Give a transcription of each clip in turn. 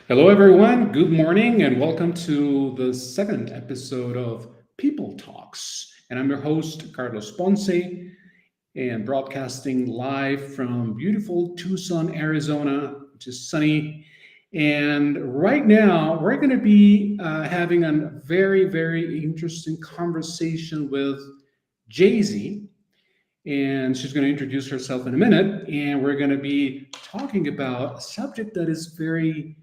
Hello, everyone. Good morning, and welcome to the second episode of People Talks. And I'm your host, Carlos Ponce, and broadcasting live from beautiful Tucson, Arizona, which is sunny. And right now, we're going to be having a very, very interesting conversation with Jay Z. And she's going to introduce herself in a minute. And we're going to be talking about a subject that is very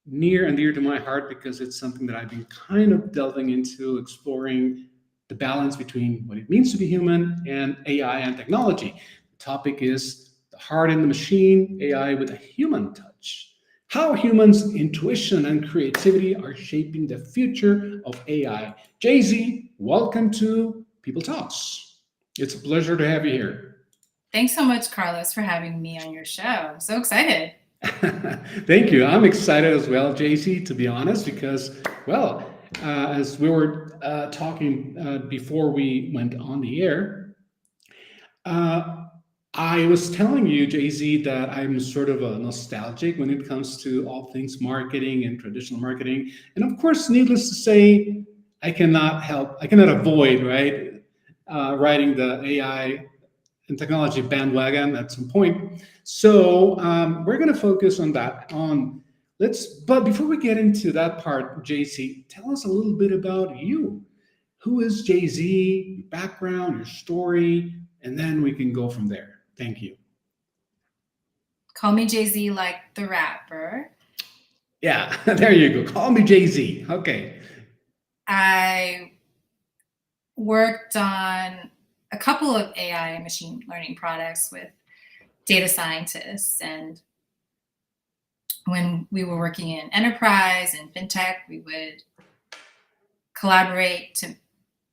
near and dear to my heart because it's something that I've been kind of delving into, exploring the balance between what it means to be human and AI and technology. The topic is the heart in the machine, AI with a human touch. How humans' intuition and creativity are shaping the future of AI. Jay Z, welcome to People Talks. It's a pleasure to have you here. Thanks so much, Carlos, for having me on your show. I'm so excited. Thank you. I'm excited as well, JC, to be honest, because, well, as we were talking before we went on the air, uh, I was telling you, JZ, that I'm sort of a nostalgic when it comes to all things marketing and traditional marketing. And of course, needless to say, I cannot avoid, right, riding the AI and technology bandwagon at some point. So we're going to focus on that. But before we get into that part, JC, tell us a little bit about you. Who is Jay Z? Your background, your story, and then we can go from there. Thank you. Call me Jay Z like the rapper. Yeah, there you go. Call me Jay Z. Okay. I worked on a couple of AI and machine learning products with data scientists. And when we were working in enterprise and fintech, we would collaborate to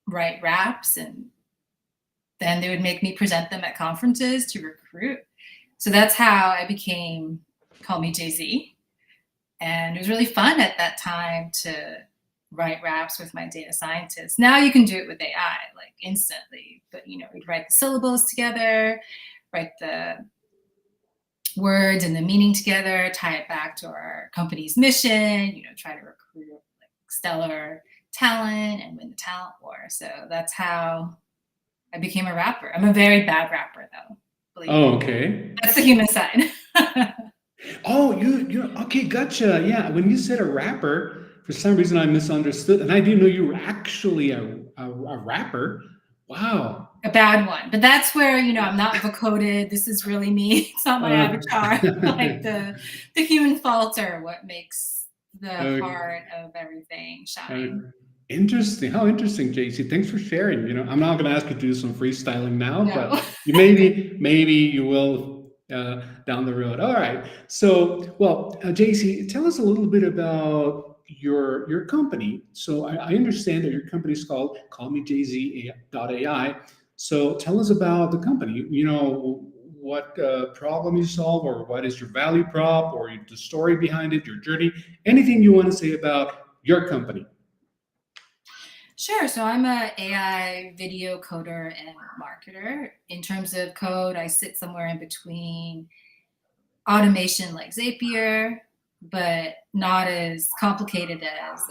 write raps, and then they would make me present them at conferences to recruit. So that's how I became Call Me Jay Z. And it was really fun at that time to write raps with my data scientists. Now you can do it with AI like instantly, but we'd write the syllables together, write the words and the meaning together, tie it back to our company's mission, try to recruit like stellar talent and win the talent war. So that's how I became a rapper. I'm a very bad rapper though. Believe Oh, me. okay. That's the human side. Oh, you okay, gotcha. Yeah, when you said a rapper, for some reason I misunderstood, and I didn't know you were actually a rapper. Wow. A bad one, but that's where I'm not vocoded. This is really me. It's not my Uh, avatar. Like the human faults are what makes the uh, heart of everything uh, shine. interesting. How interesting, JC. Thanks for sharing. I'm not going to ask you to do some freestyling now, No. but you maybe you will down the road. All right. So, well, JC, tell us a little bit about your company. So, I understand that your company is called Callmejz.ai. So, tell us about the company. What problem you solve, or what is your value prop, or the story behind it, your journey, anything you want to say about your company. Sure. So I'm a AI video coder and marketer. In terms of code, I sit somewhere in between automation like Zapier, but not as complicated as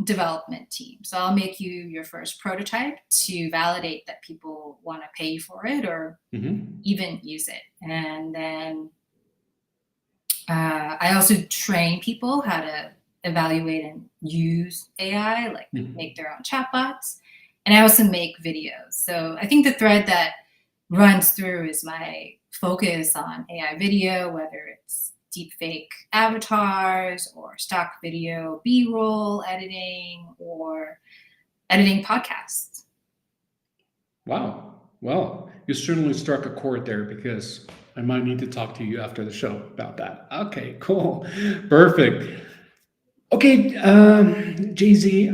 development team. So I'll make you your first prototype to validate that people want to pay you for it or Hmm. even use it. And then I also train people how to evaluate and use AI, like make their own chatbots. And I also make videos. So I think the thread that runs through is my focus on AI video, whether it's deepfake avatars or stock video B-roll editing or editing podcasts. Wow. Well, you certainly struck a chord there because I might need to talk to you after the show about that. Okay, cool. Perfect. Okay, Jay Z,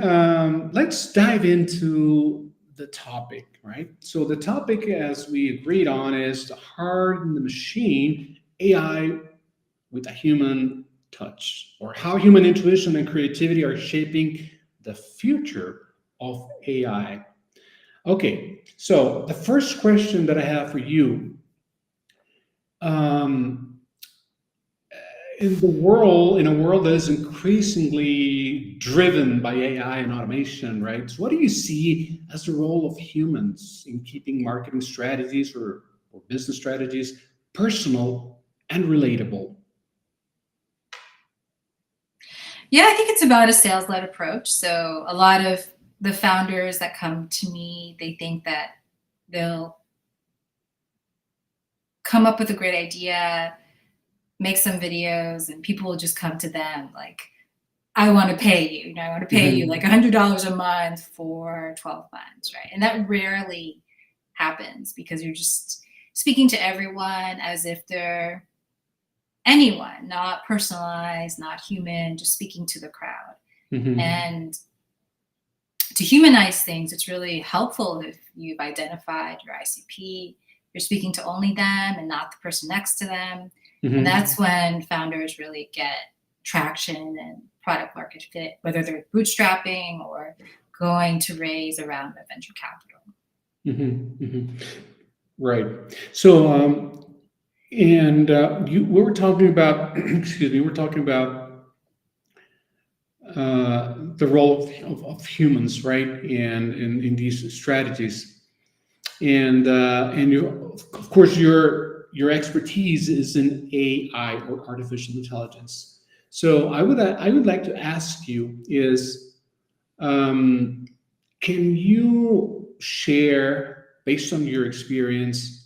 let's dive into the topic, right? So, the topic, as we agreed on, is the heart and the machine, AI with a human touch, or how human intuition and creativity are shaping the future of AI. Okay, so the first question that I have for you, um, in a world that is increasingly driven by AI and automation, right? So what do you see as the role of humans in keeping marketing strategies or business strategies personal and relatable? Yeah, I think it's about a sales-led approach. So a lot of the founders that come to me, they think that they'll come up with a great idea, make some videos, and people will just come to them like, I want to pay you. I want to pay you like $100 a month for 12 months, right? And that rarely happens because you're just speaking to everyone as if they're anyone, not personalized, not human, just speaking to the crowd. And to humanize things, it's really helpful if you've identified your ICP, you're speaking to only them and not the person next to them. And that's when founders really get traction and product market fit, whether they're bootstrapping or going to raise a round of venture capital. Right. So, we were talking about, excuse me, we're talking about the role of humans, right, and in these strategies, and you, of course, your expertise is in AI or artificial intelligence. So I would like to ask you is, can you share, based on your experience,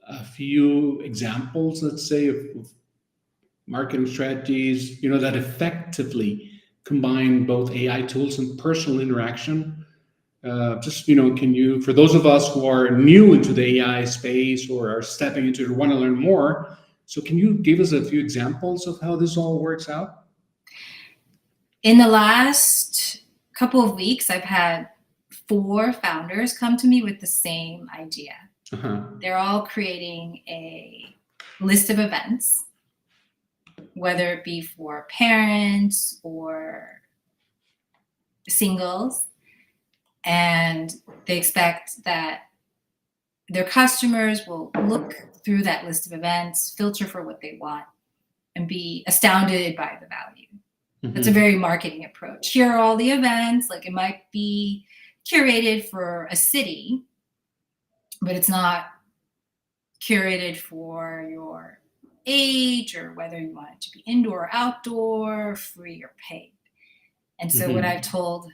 a few examples, let's say, of marketing strategies, that effectively combine both AI tools and personal interaction? Just, can you, for those of us who are new into the AI space or are stepping into it or want to learn more, so can you give us a few examples of how this all works out? In the last couple of weeks, I've had 4 founders come to me with the same idea. They're all creating a list of events, whether it be for parents or singles, and they expect that their customers will look through that list of events, filter for what they want, and be astounded by the value. That's a very marketing approach. Here are all the events. Like, it might be curated for a city, but it's not curated for your age or whether you want it to be indoor or outdoor, free or paid. And so what I've told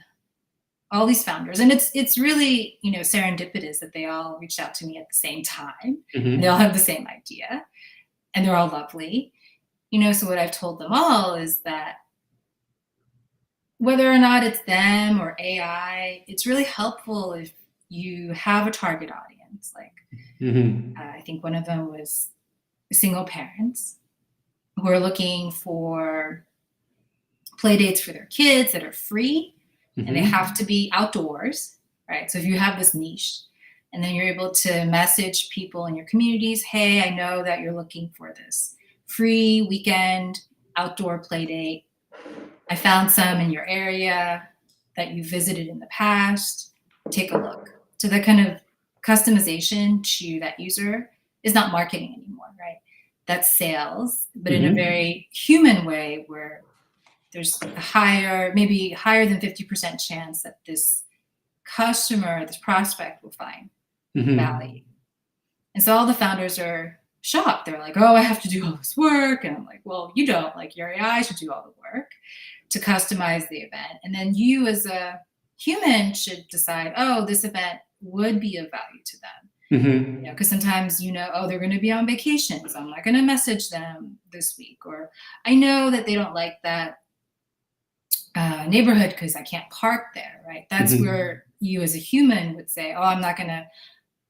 all these founders, and it's really, serendipitous that they all reached out to me at the same time. And they all have the same idea, and they're all lovely. So what I've told them all is that whether or not it's them or AI, it's really helpful if you have a target audience. Like, I think one of them was single parents who are looking for play dates for their kids that are free, and they have to be outdoors, right? So if you have this niche, and then you're able to message people in your communities, hey, I know that you're looking for this free weekend outdoor play date. I found some in your area that you visited in the past. Take a look. So that kind of customization to that user is not marketing anymore, right? That's sales, but in a very human way where there's maybe higher than 50% chance that this customer, this prospect will find value. And so all the founders are shocked. They're like, oh, I have to do all this work. And I'm like, well, you don't. Like, your AI should do all the work to customize the event. And then you as a human should decide, oh, this event would be of value to them. Because sometimes, oh, they're going to be on vacation, so I'm not going to message them this week. Or I know that they don't like that neighborhood because I can't park there, right? That's where you as a human would say, oh, I'm not going to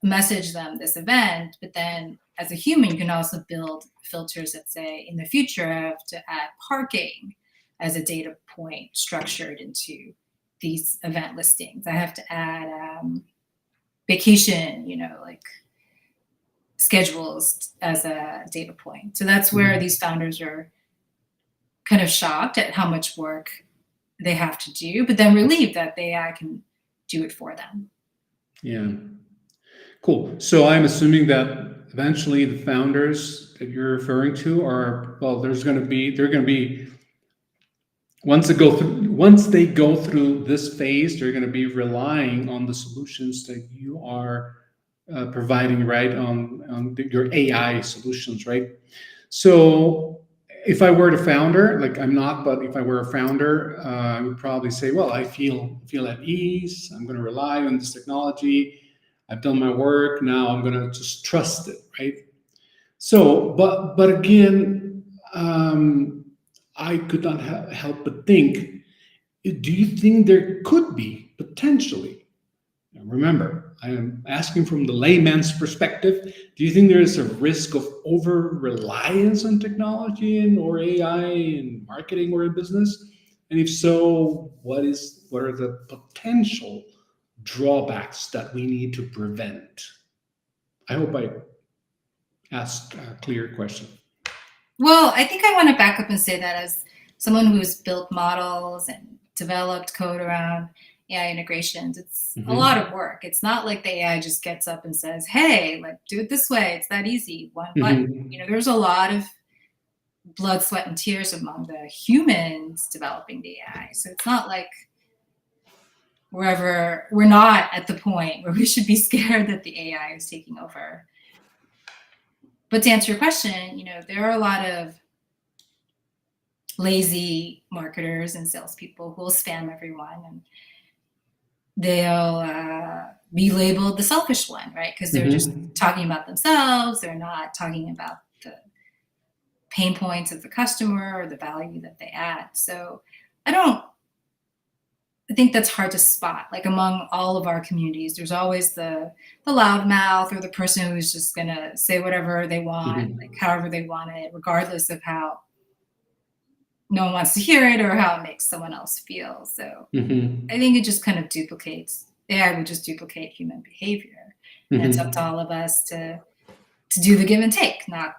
message them this event. But then as a human, you can also build filters that say, in the future, I have to add parking as a data point structured into these event listings. I have to add vacation, like schedules as a data point. So that's where these founders are kind of shocked at how much work they have to do, but then relieved that the AI can do it for them. Yeah. Cool. So I'm assuming that eventually the founders that you're referring to are, well, they're going to be, once they go through this phase, they're going to be relying on the solutions that you are providing, right, on your AI solutions, right? So if I were the founder, like I'm not, but if I were a founder, I would probably say, well, I feel at ease. I'm going to rely on this technology. I've done my work. Now I'm going to just trust it, right? So, but again, I could not help but think: do you think there could be potentially? Now remember, I am asking from the layman's perspective. Do you think there is a risk of over reliance on technology and or AI in marketing or in business? And if so, what are the potential drawbacks that we need to prevent? I hope I asked a clear question. Well, I think I want to back up and say that as someone who's built models and developed code around AI integrations, it's a lot of work. It's not like the AI just gets up and says, hey, like do it this way. It's that easy. One button. There's a lot of blood, sweat, and tears among the humans developing the AI. So it's not like we're not at the point where we should be scared that the AI is taking over. But to answer your question, there are a lot of lazy marketers and salespeople who will spam everyone, and they'll be labeled the selfish one, right? Because they're just talking about themselves. They're not talking about the pain points of the customer or the value that they add. So I think that's hard to spot. Like among all of our communities, there's always the loudmouth or the person who's just gonna say whatever they want, like however they want it, regardless of how no one wants to hear it or how it makes someone else feel. So I think it just kind of AI would just duplicate human behavior. And it's up to all of us to do the give and take, not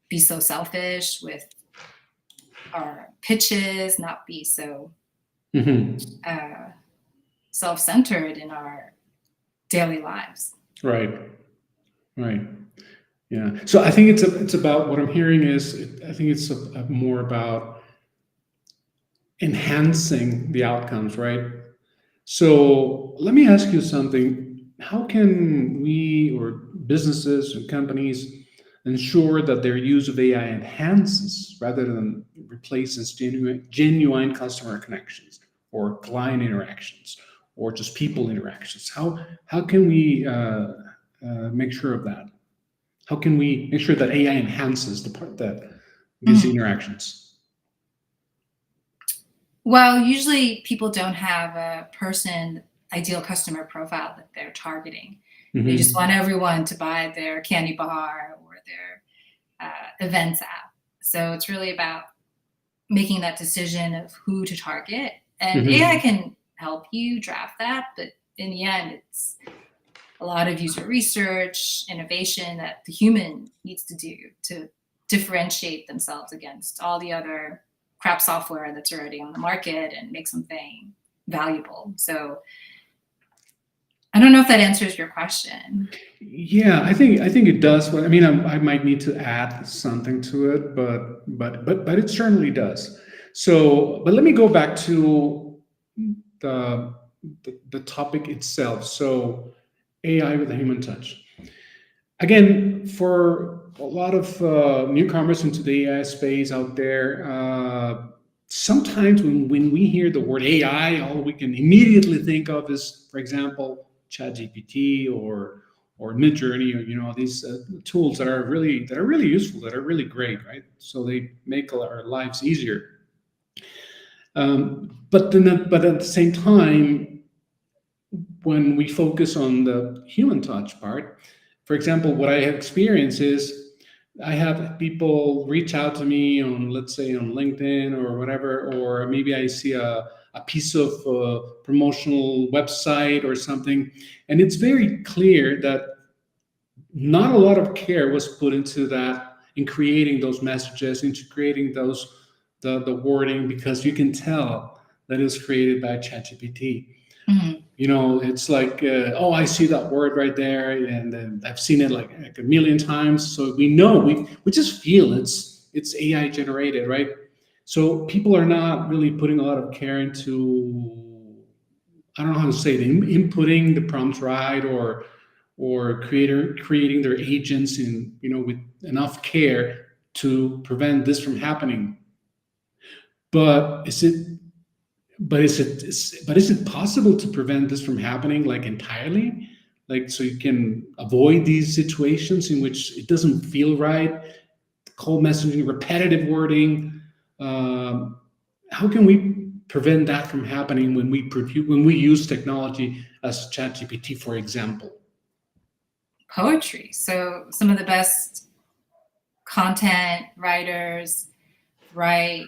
be so selfish with our pitches, not be so self-centered in our daily lives. Right. Yeah. So I think it's about, what I'm hearing is, I think it's more about enhancing the outcomes, right? So let me ask you something. How can we, or businesses and companies, ensure that their use of AI enhances rather than replaces genuine customer connections or client interactions or just people interactions? How can we make sure of that? How can we make sure that AI enhances the part that these interactions? Well, usually people don't have a ideal customer profile that they're targeting. They just want everyone to buy their candy bar or their events app. So it's really about making that decision of who to target. And AI can help you draft that, but in the end, it's a lot of user research, innovation that the human needs to do to differentiate themselves against all the other crap software that's already on the market and make something valuable. So I don't know if that answers your question. Yeah, I think it does. But I mean, I might need to add something to it, but it certainly does. So, but let me go back to the topic itself. So, AI with a human touch. Again, for a lot of newcomers into the AI space out there, sometimes when we hear the word AI, all we can immediately think of is, for example, ChatGPT or Midjourney, or these tools that are really useful, that are really great, right? So they make our lives easier. But at the same time, when we focus on the human touch part, for example, what I have experienced is I have people reach out to me on, let's say, on LinkedIn or whatever, or maybe I see a piece of promotional website or something, and it's very clear that not a lot of care was put into that, in creating those messages, into creating the wording, because you can tell that it was created by ChatGPT. It's like, oh, I see that word right there, and I've seen it like a million times. So we know, we just feel it's AI generated, right? So people are not really putting a lot of care into, I don't know how to say it, inputting the prompts right, or creating their agents in, with enough care to prevent this from happening. But is it possible to prevent this from happening, like, entirely? Like, so you can avoid these situations in which it doesn't feel right, cold messaging, repetitive wording. Um, how can we prevent that from happening when we use technology as ChatGPT, for example? Poetry. So some of the best content writers write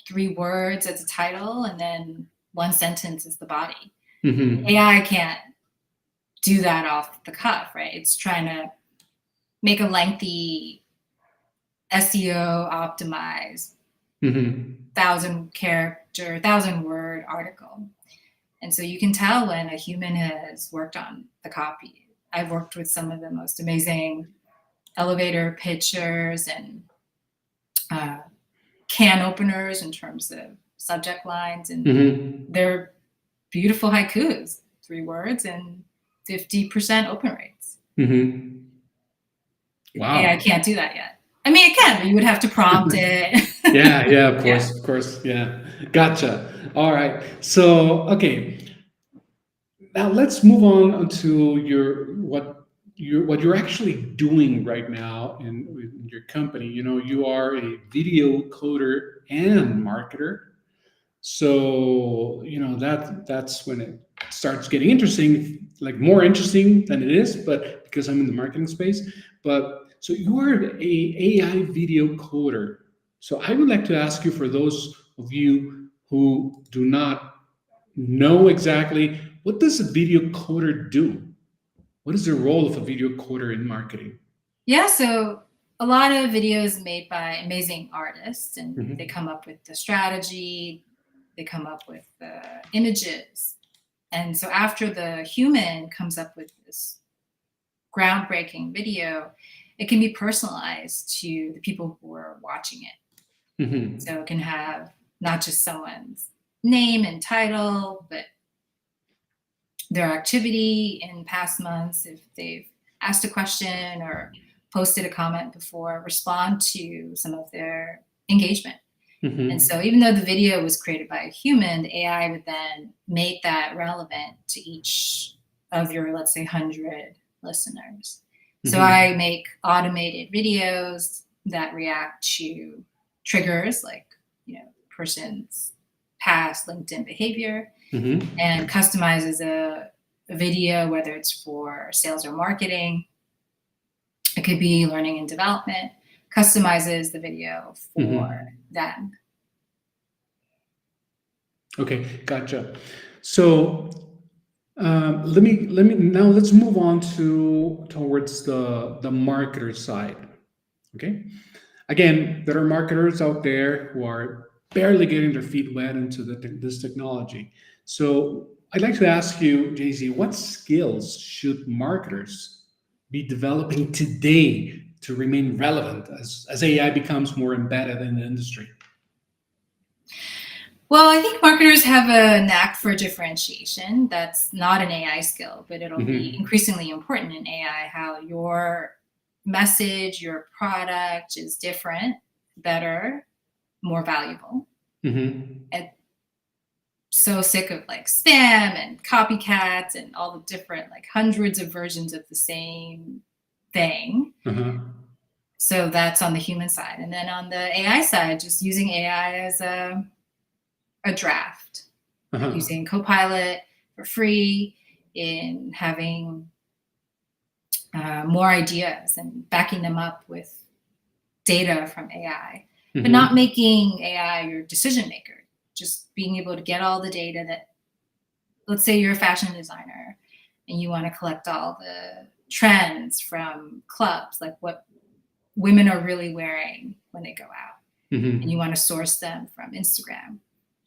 3 words as a title and then 1 sentence is the body. Mm-hmm. AI can't do that off the cuff, right? It's trying to make a lengthy SEO optimized Mm-hmm. 1,000-character, 1,000-word article. And so you can tell when a human has worked on the copy. I've worked with some of the most amazing elevator pitchers and can openers in terms of subject lines, and Mm-hmm. they're beautiful haikus, 3 words and 50% open rates. Mm-hmm. AI Wow. can't do that yet. I mean, it can, but you would have to prompt it. Yeah, of Yeah. course, yeah. Gotcha. All right. So, okay, now let's move on to what you're actually doing right now in your company. You are a video coder and marketer. So, that's when it starts getting interesting, like more interesting than it is, but because I'm in the marketing space. But so you are a AI video coder. So I would like to ask you, for those of you who do not know exactly, what does a video coder do? What is the role of a video coder in marketing? Yeah, so a lot of videos made by amazing artists, and they Mhm. come up with the strategy, they come up with the images. And so after the human comes up with this groundbreaking video, it can be personalized to the people who are watching it. Mhm. So it can have not just someone's name and title, but their activity in past months, if they've asked a question or posted a comment before, respond to some of their engagement. And Mhm. so even though the video was created by a human, the AI would then make that relevant to each of your, let's say, 100 listeners. So Mhm. I make automated videos that react to triggers like, person's past LinkedIn behavior, Mhm. and customizes a video, whether it's for sales or marketing. It could be learning and development, customizes the video for Mhm. them. Okay, gotcha. So, let me now, let's move on towards the marketer side. Okay, again, there are marketers out there who are barely getting their feet wet into this technology. So I'd like to ask you, Jay-Z, what skills should marketers be developing today to remain relevant as AI becomes more embedded in the industry? Well, I think marketers have a knack for differentiation. That's not an AI skill, but it'll be Hmm. increasingly important in AI, how your message, your product is different, better, more valuable. Hmm. And so sick of like spam and copycats and all the different, like hundreds of versions of the same thing. Uh-huh. So that's on the human side. And then on the AI side, just using AI as a draft, Uh-huh. using Copilot for free, in having more ideas and backing them up with data from AI, but not Hmm. making AI your decision maker. Just being able to get all the data that, let's say you're a fashion designer and you want to collect all the trends from clubs, like what women are really wearing when they go out, and you Hmm. want to source them from Instagram.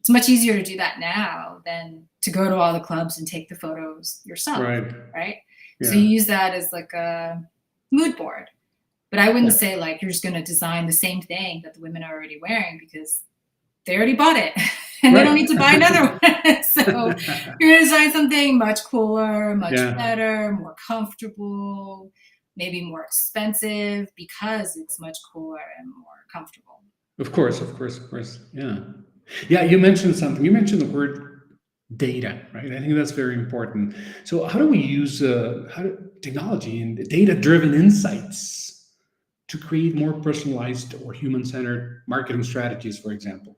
it's much easier to do that now than to go to all the clubs and take the photos yourself, right? Yeah. So you use that as like a mood board. But I wouldn't say like you're just going to design the same thing that the women are already wearing, because they already bought it and they don't need to buy another one. So you're going to design something much cooler, much better, more comfortable, maybe more expensive, because it's much cooler and more comfortable. Of course. Yeah. Yeah, you mentioned something. You mentioned the word data, right? I think that's very important. So how do we use technology and data-driven insights to create more personalized or human-centered marketing strategies, for example?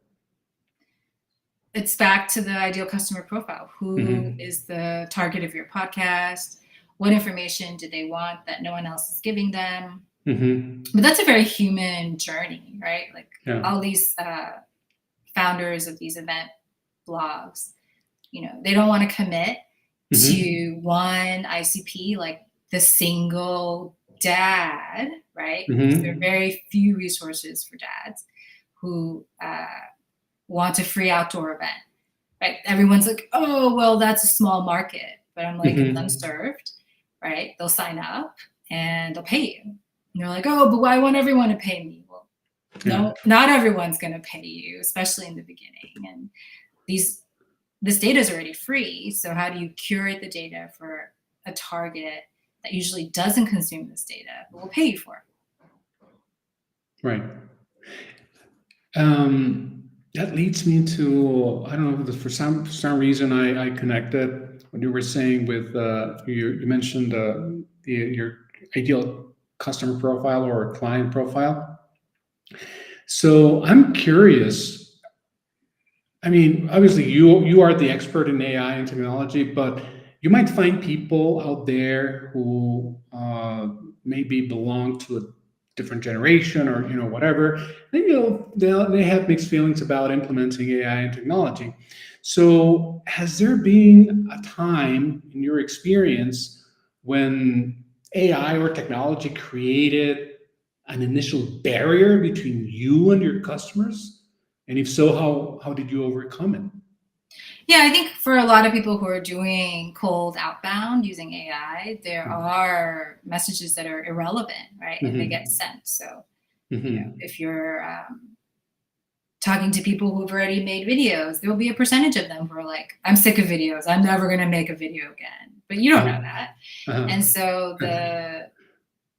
It's back to the ideal customer profile. Who is the target of your podcast? What information do they want that no one else is giving them? But that's a very human journey, right? Like all these founders of these event blogs, they don't want to commit to one ICP, like the single dad, right? Because there are very few resources for dads who want a free outdoor event, right? Everyone's like, oh, well, that's a small market. But I'm like, it's unserved, right? They'll sign up and they'll pay you. And they're like, oh, but I want everyone to pay me. Well, no, not everyone's going to pay you, especially in the beginning. And this data is already free. So how do you curate the data for a target that usually doesn't consume this data, but will pay you for it? Right. That leads me to, I don't know, for some reason I connected what you were saying with, you mentioned your ideal customer profile or client profile. So I'm curious. I mean, obviously you are the expert in AI and technology, but you might find people out there who maybe belong to a different generation or whatever. They have mixed feelings about implementing AI and technology. So has there been a time in your experience when AI or technology created an initial barrier between you and your customers? And if so, how did you overcome it? Yeah, I think for a lot of people who are doing cold outbound using AI, there are messages that are irrelevant, right? And they get sent. So, if you're talking to people who've already made videos, there will be a percentage of them who are like, I'm sick of videos. I'm never going to make a video again. But you don't know that. And so the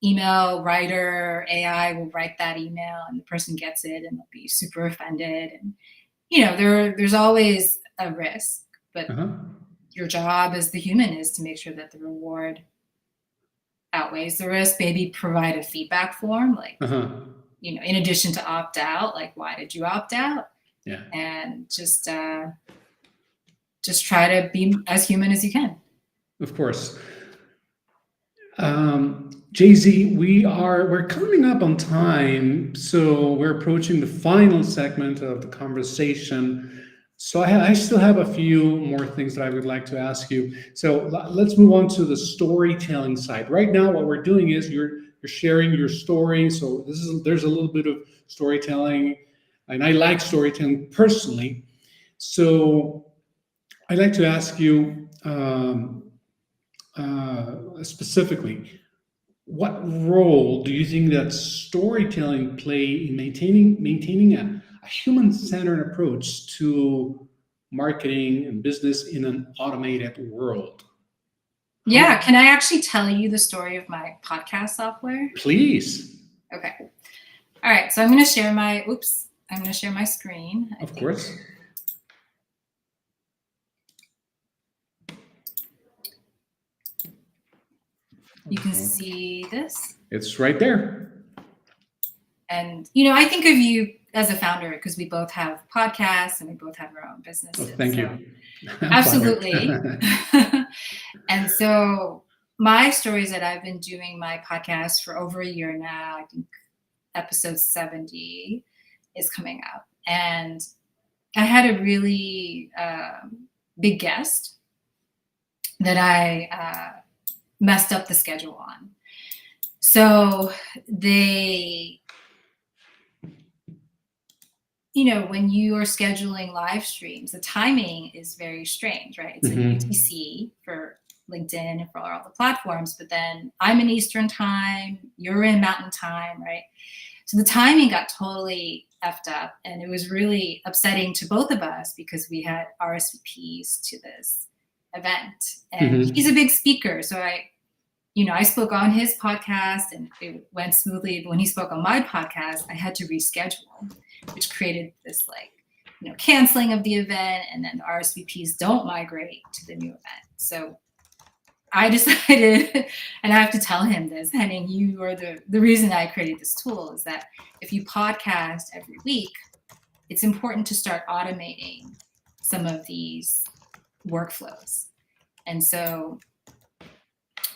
email writer AI will write that email and the person gets it and they'll be super offended. And, there's always a risk, but your job as the human is to make sure that the reward outweighs the risk. Maybe provide a feedback form, like, in addition to opt out, like, why did you opt out? Yeah. And just try to be as human as you can. Of course. Jay-Z, we're coming up on time, so we're approaching the final segment of the conversation. So I still have a few more things that I would like to ask you. So let's move on to the storytelling side. Right now, what we're doing is you're sharing your story. So there's a little bit of storytelling, and I like storytelling personally. So I'd like to ask you specifically, what role do you think that storytelling play in maintaining a human-centered approach to marketing and business in an automated world? Yeah, can I actually tell you the story of my podcast software? Please. Okay. All right, so I'm going to share my screen. Of course. You can see this. It's right there. And, I think of you as a founder because we both have podcasts and we both have our own businesses. Oh, thank you. Absolutely. And so my story is that I've been doing my podcast for over a year now. I think episode 70 is coming up. And I had a really big guest that I messed up the schedule on. So they when you are scheduling live streams, the timing is very strange, right? It's a UTC for LinkedIn and for all the platforms, but then I'm in Eastern time, you're in Mountain time, right? So the timing got totally effed up, and it was really upsetting to both of us because we had RSVPs to this event, and he's a big speaker. So I spoke on his podcast and it went smoothly. But when he spoke on my podcast, I had to reschedule, which created this canceling of the event, and then the RSVPs don't migrate to the new event. So I decided, and I have to tell him this, Henning, you are the reason I created this tool, is that if you podcast every week, it's important to start automating some of these workflows. And so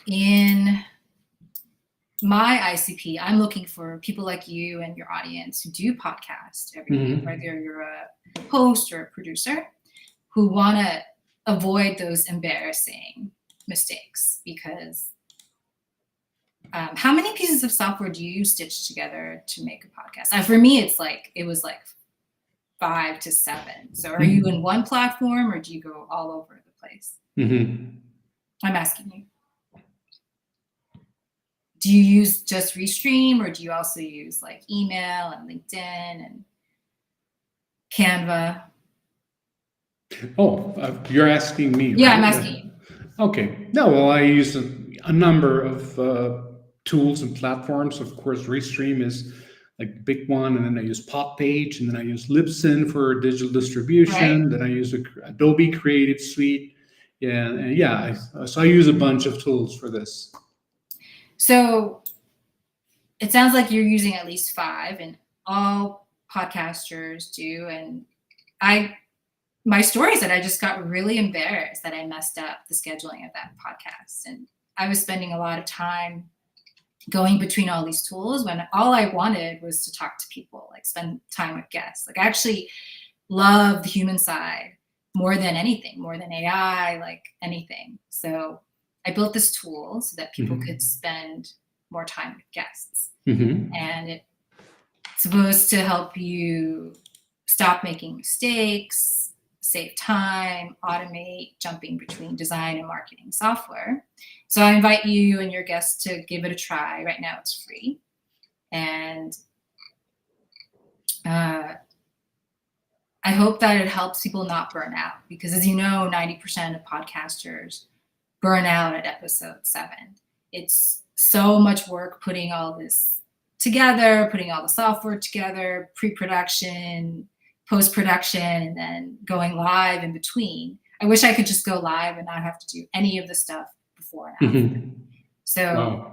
in my ICP, I'm looking for people like you and your audience who do podcasts every week, whether you're a host or a producer, who want to avoid those embarrassing mistakes. Because how many pieces of software do you stitch together to make a podcast? For me, it was like 5 to 7. So are you in one platform or do you go all over the place? I'm asking you. Do you use just Restream, or do you also use like email and LinkedIn and Canva? Oh, you're asking me, Yeah, right? I'm asking you. Okay. No, well, I use a number of tools and platforms. Of course, Restream is like the big one, and then I use Podpage, and then I use Libsyn for digital distribution. Right. Then I use Adobe Creative Suite. So I use a bunch of tools for this. So it sounds like you're using at least 5, and all podcasters do. And my story is that I just got really embarrassed that I messed up the scheduling of that podcast. And I was spending a lot of time going between all these tools when all I wanted was to talk to people, like spend time with guests. Like I actually love the human side more than anything, more than AI, like anything. So I built this tool so that people could spend more time with guests. And it's supposed to help you stop making mistakes, save time, automate jumping between design and marketing software. So I invite you and your guests to give it a try. Right now it's free. And I hope that it helps people not burn out, because as you know, 90% of podcasters burn out at episode 7. It's so much work putting all this together, putting all the software together, pre-production, post-production, and then going live in between. I wish I could just go live and not have to do any of the stuff before and after. So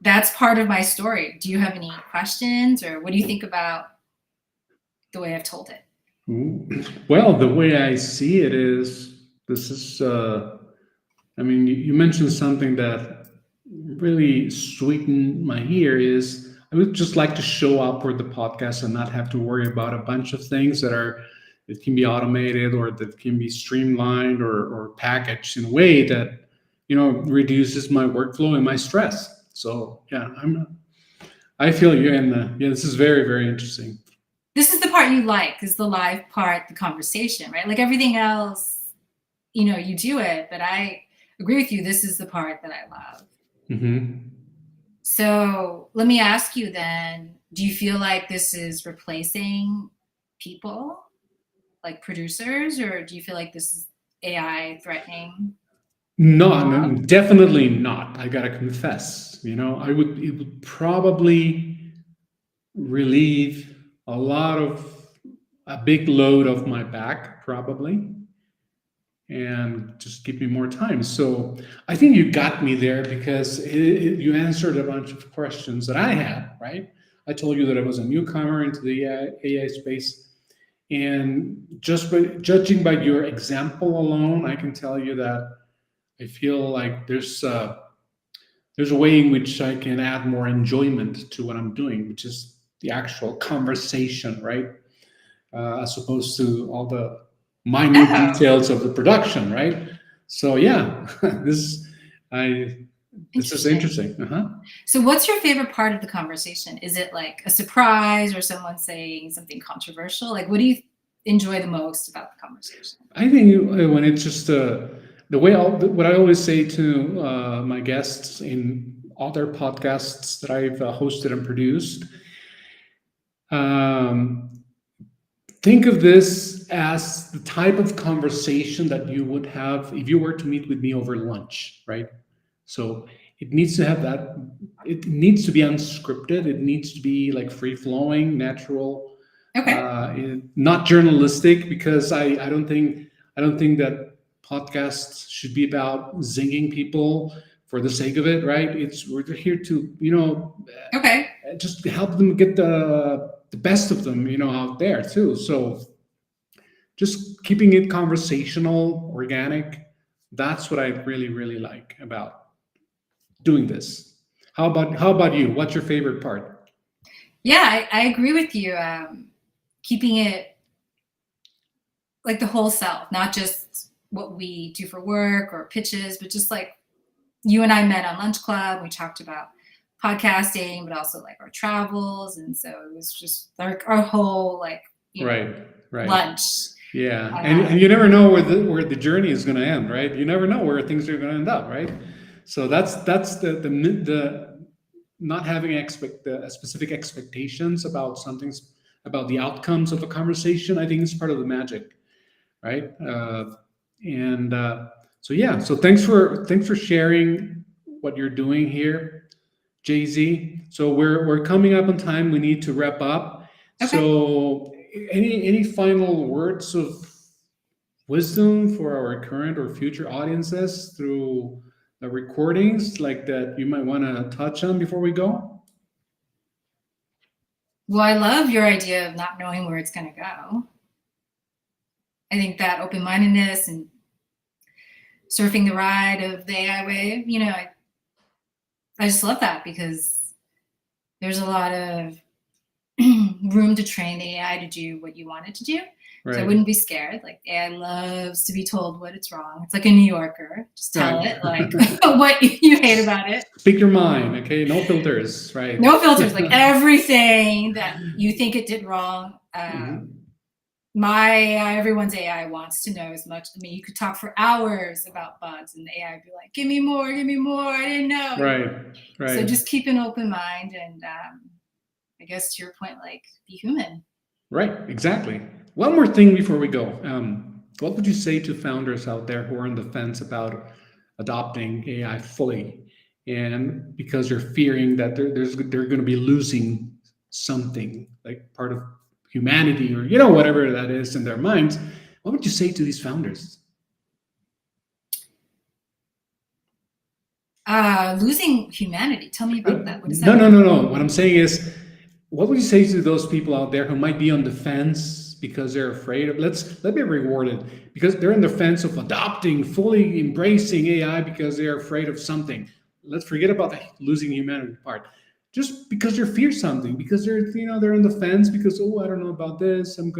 that's part of my story. Do you have any questions, or what do you think about the way I've told it? Well, the way I see it is, this is, you mentioned something that really sweetened my ear. Is I would just like to show up for the podcast and not have to worry about a bunch of things that can be automated, or that can be streamlined or packaged in a way that, reduces my workflow and my stress. So yeah, I feel you, and this is very, very interesting. This is the part you like, is the live part, the conversation, right? Like everything else, you do it, but I agree with you. This is the part that I love. So let me ask you then, do you feel like this is replacing people, like producers, or do you feel like this is AI threatening? No, definitely not. I gotta confess, it would probably relieve a big load of my back, probably, and just give me more time. So I think you got me there, because you answered a bunch of questions that I had, right? I told you that I was a newcomer into the AI space, and just judging by your example alone, I can tell you that I feel like there's a way in which I can add more enjoyment to what I'm doing, which is the actual conversation, right? As opposed to all the minute details of the production, right? So yeah, This is interesting. So what's your favorite part of the conversation? Is it like a surprise or someone saying something controversial? Like, what do you enjoy the most about the conversation? I think when it's just the way what I always say to my guests in other podcasts that I've hosted and produced, think of this as the type of conversation that you would have if you were to meet with me over lunch, right? So it needs to have that. It needs to be unscripted. It needs to be like free flowing, natural, not journalistic. Because I don't think that podcasts should be about zinging people for the sake of it, right? We're here to just help them get the best of them, out there too. So just keeping it conversational, organic. That's what I really, really like about doing this. How about you? What's your favorite part? Yeah, I agree with you. Keeping it like the whole self, not just what we do for work or pitches, but just like you and I met on Lunch Club. We talked about podcasting, but also like our travels. And so it was just like our whole right. lunch. Yeah. And you never know where the journey is going to end, right? You never know where things are going to end up, right? So that's the not having specific expectations about about the outcomes of a conversation. I think is part of the magic, right? So thanks for sharing what you're doing here, Jay-Z. So we're coming up on time. We need to wrap up. Okay. So any final words of wisdom for our current or future audiences through the recordings like that you might want to touch on before we go? Well, I love your idea of not knowing where it's going to go. I think that open-mindedness and surfing the ride of the AI wave, I just love that because there's a lot of room to train the AI to do what you want it to do. Right. So I wouldn't be scared. Like AI loves to be told what it's wrong. It's like a New Yorker. Just tell it like what you hate about it. Speak your mind, okay? No filters, right? No filters. Like everything that you think it did wrong. Everyone's AI wants to know as much. I mean, you could talk for hours about bugs, and the AI would be like, "Give me more, I didn't know." Right. So just keep an open mind, and I guess to your point, like be human. Right. Exactly. One more thing before we go. What would you say to founders out there who are on the fence about adopting AI fully, and because they're fearing that they're going to be losing something like part of humanity or whatever that is in their minds? What would you say to these founders? Losing humanity. Tell me about that. What does that mean? No. What I'm saying is, what would you say to those people out there who might be on the fence because they're afraid of, let me reward it, because they're on the fence of adopting, fully embracing AI because they're afraid of something. Let's forget about the losing humanity part. Just because they fear something, because they're on the fence because I don't know about this. I'm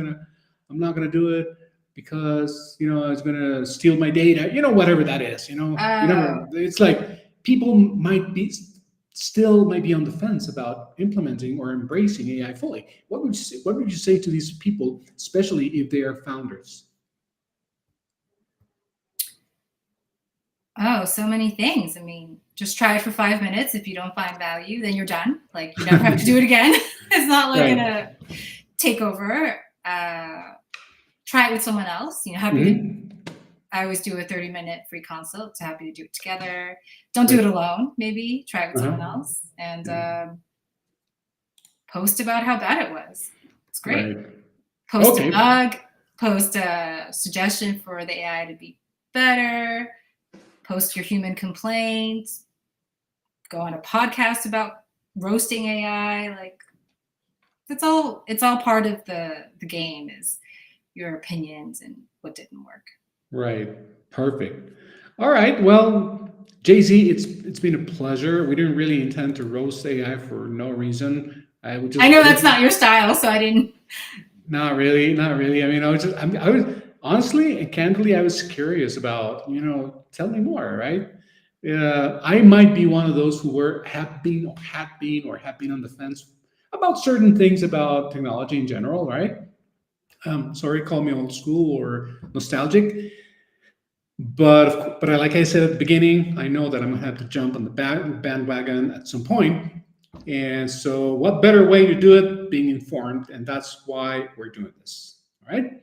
not gonna do it because it's gonna steal my data. Whatever that is. It's like people might be on the fence about implementing or embracing AI fully. What would you say to these people, especially if they are founders? Oh, so many things. I mean, just try it for 5 minutes. If you don't find value, then you're done. Like you never have to do it again. It's not like gonna take over. Try it with someone else. I always do a 30-minute free consult. So happy to do it together. Don't do it alone. Maybe try it with someone else and post about how bad it was. It's great. Right. Post a bug. Post a suggestion for the AI to be better. Post your human complaints, go on a podcast about roasting AI. Like it's all part of the game, is your opinions and what didn't work. Right. Perfect. All right. Well, Jay-Z, it's been a pleasure. We didn't really intend to roast AI for no reason. I know that's not your style, so I didn't. Not really. I mean, I was honestly and candidly, I was curious about, tell me more, right? I might be one of those who have been on the fence about certain things about technology in general, right? Sorry, call me old school or nostalgic, but like I said at the beginning, I know that I'm gonna have to jump on the bandwagon at some point. And so, what better way to do it? Being informed, and that's why we're doing this. All right.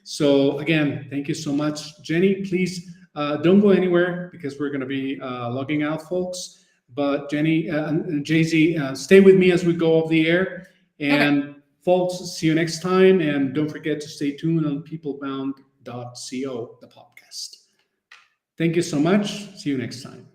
So again, thank you so much, Jenny. Please don't go anywhere because we're going to be logging out, folks. But Jenny and Jay Z, stay with me as we go off the air. Okay. And folks, see you next time. And don't forget to stay tuned on peoplebound.co, the podcast. Thank you so much. See you next time.